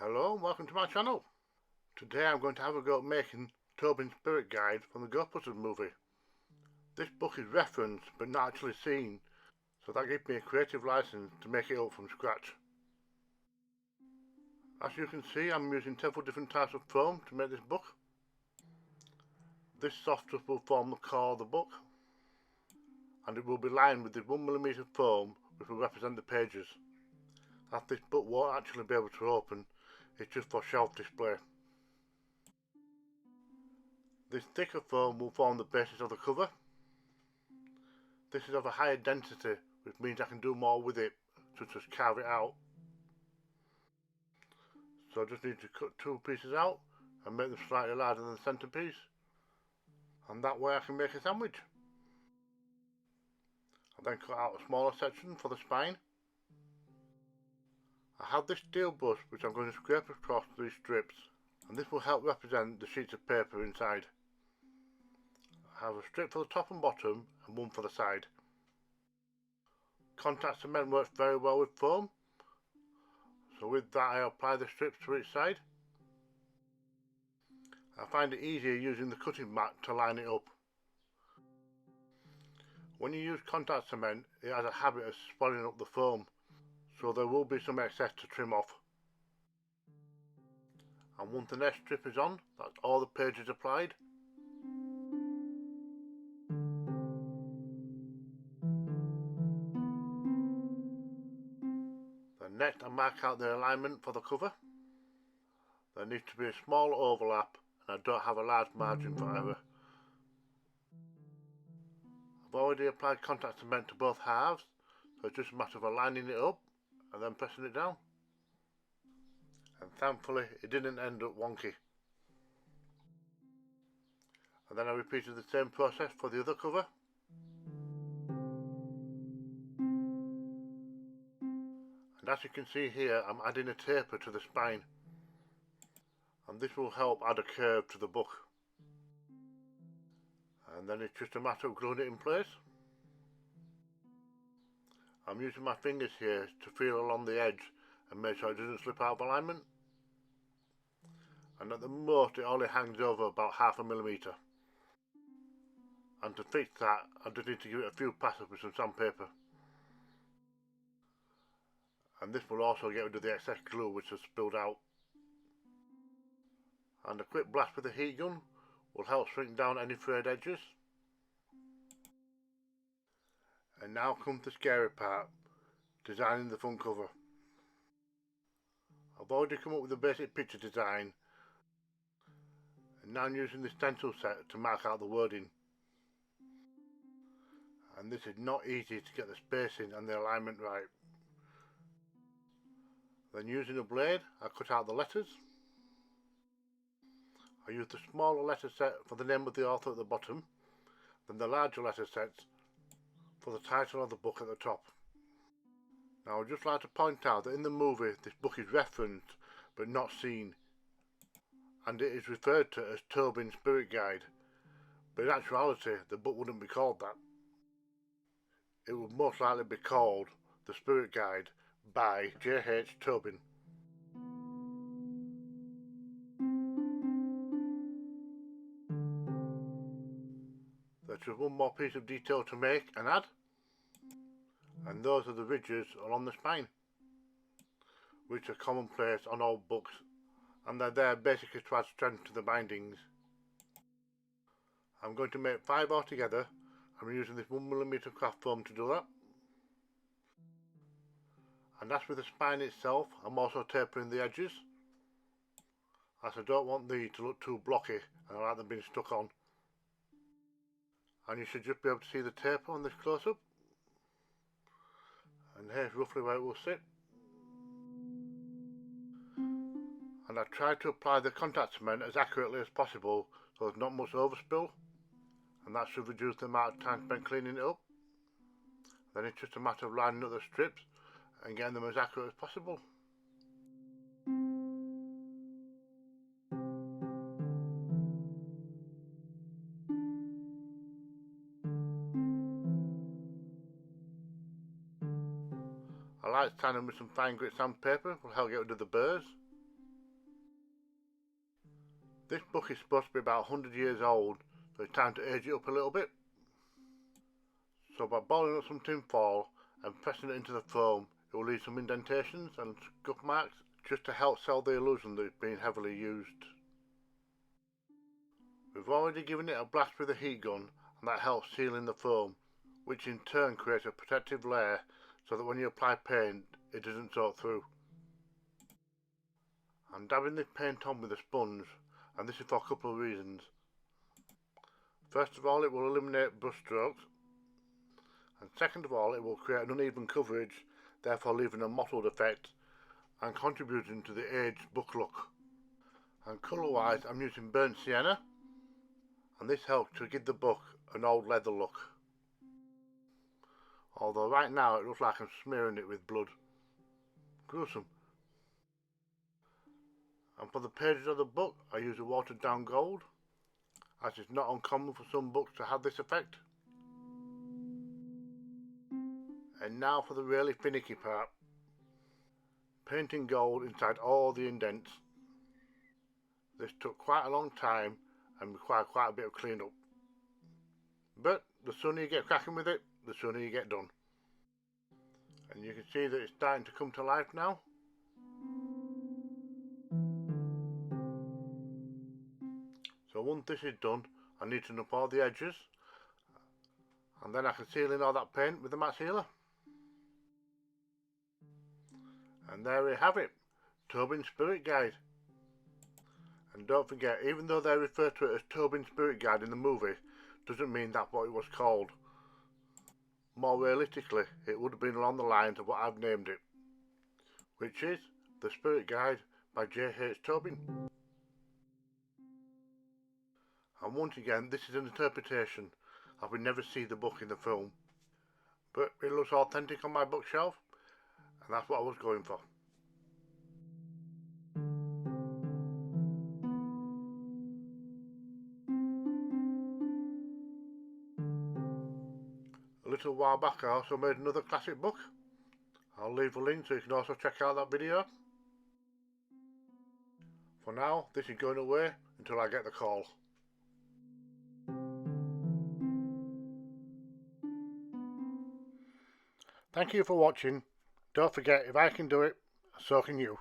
Hello and welcome to my channel. Today I'm going to have a go at making Tobin's Spirit Guide from the Ghostbusters movie. This book is referenced but not actually seen, so that gives me a creative license to make it up from scratch. As you can see, I'm using several different types of foam to make this book. This soft stuff will form the core of the book, and it will be lined with the 1mm foam which will represent the pages, as this book won't actually be able to open, it's just for shelf display. This thicker foam will form the basis of the cover. This is of a higher density, which means I can do more with it, such as carve it out. So I just need to cut two pieces out and make them slightly larger than the centre piece, and that way I can make a sandwich. I then cut out a smaller section for the spine. I have this steel brush which I'm going to scrape across these strips, and this will help represent the sheets of paper inside. I have a strip for the top and bottom and one for the side. Contact cement works very well with foam, so with that I apply the strips to each side. I find it easier using the cutting mat to line it up. When you use contact cement, it has a habit of swelling up the foam, so there will be some excess to trim off. And once the next strip is on, that's all the pages applied. Then next I mark out the alignment for the cover. There needs to be a small overlap, and I don't have a large margin for error. I've already applied contact cement to both halves, so it's just a matter of aligning it up and then pressing it down. And thankfully it didn't end up wonky. And then I repeated the same process for the other cover. And as you can see here, I'm adding a taper to the spine, and this will help add a curve to the book. And then it's just a matter of gluing it in place. I'm using my fingers here to feel along the edge and make sure it doesn't slip out of alignment. And at the most it only hangs over about 0.5 millimetre. And to fix that, I just need to give it a few passes with some sandpaper. And this will also get rid of the excess glue which has spilled out. And a quick blast with a heat gun will help shrink down any frayed edges. And now comes the scary part, designing the front cover. I've already come up with a basic picture design, and now I'm using the stencil set to mark out the wording. And this is not easy to get the spacing and the alignment right. Then using a blade, I cut out the letters. I used the smaller letter set for the name of the author at the bottom, then the larger letter sets for the title of the book at the top. Now I would just like to point out that in the movie this book is referenced but not seen, and it is referred to as Tobin's Spirit Guide, but in actuality the book wouldn't be called that. It would most likely be called The Spirit Guide by J.H. Tobin. There's just one more piece of detail to make and add, and those are the ridges along the spine, which are commonplace on all books, and they're there basically to add strength to the bindings. I'm going to make 5 altogether. I'm using this 1mm craft foam to do that. And as with the spine itself, I'm also tapering the edges, as I don't want these to look too blocky and I like them being stuck on. And you should just be able to see the taper on this close-up. And here's roughly where it will sit. And I tried to apply the contact cement as accurately as possible so there's not much overspill, and that should reduce the amount of time spent cleaning it up. Then it's just a matter of lining up the strips and getting them as accurate as possible. I like sanding with some fine grit sandpaper, will help get rid of the burrs. This book is supposed to be about 100 years old, so it's time to age it up a little bit. So by boiling up some tin foil and pressing it into the foam, it will leave some indentations and scuff marks just to help sell the illusion that it's been heavily used. We've already given it a blast with a heat gun, and that helps seal in the foam, which in turn creates a protective layer so that when you apply paint it doesn't soak through. I'm dabbing this paint on with a sponge, and this is for a couple of reasons. First of all, it will eliminate brush strokes, and second of all, it will create an uneven coverage, therefore leaving a mottled effect and contributing to the aged book look. And colour wise, I'm using burnt sienna, and this helps to give the book an old leather look. Although right now it looks like I'm smearing it with blood. Gruesome. And for the pages of the book, I use a watered down gold, as it's not uncommon for some books to have this effect. And now for the really finicky part. Painting gold inside all the indents. This took quite a long time and required quite a bit of clean up. But the sooner you get cracking with it, the sooner you get done. And you can see that it's starting to come to life now. So once this is done, I neaten up all the edges, and then I can seal in all that paint with the matte sealer. And there we have it, Tobin's Spirit Guide. And don't forget, even though they refer to it as Tobin's Spirit Guide in the movie, doesn't mean that's what it was called. More realistically, it would have been along the lines of what I've named it, which is The Spirit Guide by J.H. Tobin. And once again, this is an interpretation. I would never see the book in the film, but it looks authentic on my bookshelf, and that's what I was going for. A little while back I also made another classic book. I'll leave a link so you can also check out that video. For now, this is going away until I get the call. Thank you for watching. Don't forget, if I can do it, so can you.